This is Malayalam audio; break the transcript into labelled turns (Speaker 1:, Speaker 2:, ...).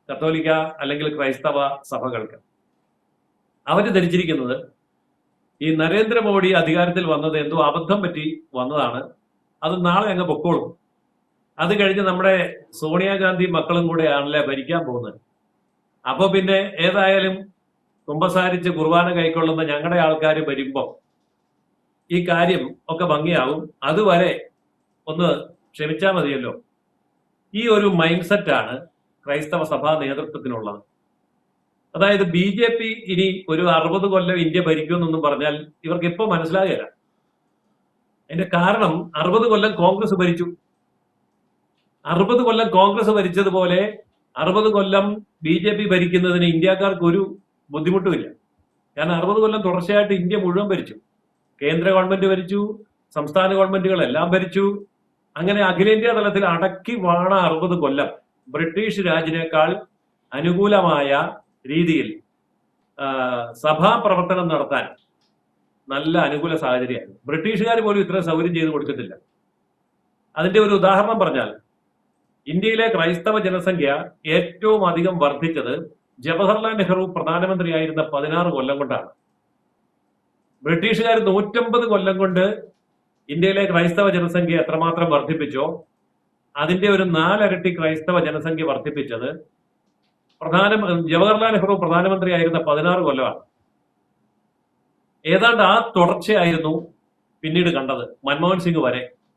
Speaker 1: കത്തോലിക്ക അല്ലെങ്കിൽ ക്രൈസ്തവ സഭകൾക്ക്. അവര് ധരിച്ചിരിക്കുന്നത് ഈ നരേന്ദ്രമോദി അധികാരത്തിൽ വന്നത് എന്തോ അബദ്ധം പറ്റി വന്നതാണ്, അത് നാളെ അങ്ങ് പൊക്കോളും, അത് കഴിഞ്ഞ് നമ്മുടെ സോണിയാഗാന്ധി മക്കളും കൂടെ ആണല്ലേ ഭരിക്കാൻ പോകുന്നത്, അപ്പൊ പിന്നെ ഏതായാലും കുമ്പസാരിച്ച് കുർബാന കൈക്കൊള്ളുന്ന ഞങ്ങളുടെ ആൾക്കാർ വരുമ്പം ഈ കാര്യം ഒക്കെ ഭംഗിയാവും, അതുവരെ ഒന്ന് ക്ഷമിച്ചാൽ മതിയല്ലോ. ഈ ഒരു മൈൻഡ് സെറ്റാണ് ക്രൈസ്തവ സഭാ നേതൃത്വത്തിനുള്ളത്. അതായത് BJP ഇനി ഒരു 60 കൊല്ലം ഇന്ത്യ ഭരിക്കുമെന്നൊന്നും പറഞ്ഞാൽ ഇവർക്ക് ഇപ്പൊ മനസ്സിലാകില്ല. അതിന്റെ കാരണം 60 കൊല്ലം കോൺഗ്രസ് ഭരിച്ചു. 60 കൊല്ലം കോൺഗ്രസ് ഭരിച്ചതുപോലെ 60 കൊല്ലം BJP ഭരിക്കുന്നതിന് ഇന്ത്യക്കാർക്ക് ഒരു ബുദ്ധിമുട്ടുമില്ല. കാരണം 60 കൊല്ലം തുടർച്ചയായിട്ട് ഇന്ത്യ മുഴുവൻ ഭരിച്ചു. കേന്ദ്ര ഗവൺമെന്റ് ഭരിച്ചു, സംസ്ഥാന ഗവൺമെന്റുകളെല്ലാം ഭരിച്ചു. അങ്ങനെ അഖിലേന്ത്യാ തലത്തിൽ അടക്കി വാണ 60 കൊല്ലം ബ്രിട്ടീഷ് രാജിനേക്കാൾ അനുകൂലമായ രീതിയിൽ സഭാ പ്രവർത്തനം നടത്താൻ നല്ല അനുകൂല സാഹചര്യമായിരുന്നു. ബ്രിട്ടീഷുകാർ പോലും ഇത്രയും സൗകര്യം ചെയ്തു കൊടുത്തിട്ടില്ല. അതിന്റെ ഒരു ഉദാഹരണം പറഞ്ഞാൽ, ഇന്ത്യയിലെ ക്രൈസ്തവ ജനസംഖ്യ ഏറ്റവും അധികം വർദ്ധിച്ചത് ജവഹർലാൽ നെഹ്റു പ്രധാനമന്ത്രിയായിരുന്ന 16 കൊല്ലം കൊണ്ടാണ്. ബ്രിട്ടീഷുകാർ 150 കൊല്ലം കൊണ്ട് ഇന്ത്യയിലെ ക്രൈസ്തവ ജനസംഖ്യ എത്രമാത്രം വർദ്ധിപ്പിച്ചോ അതിന്റെ ഒരു 4 ഇരട്ടി ക്രൈസ്തവ ജനസംഖ്യ വർദ്ധിപ്പിച്ചത് ജവഹർലാൽ നെഹ്റു പ്രധാനമന്ത്രിയായിരുന്ന 16 കൊല്ലമാണ്. ഏതാണ്ട് ആ തുടർച്ചയായിരുന്നു പിന്നീട് കണ്ടത് മൻമോഹൻ സിംഗ് വരെ.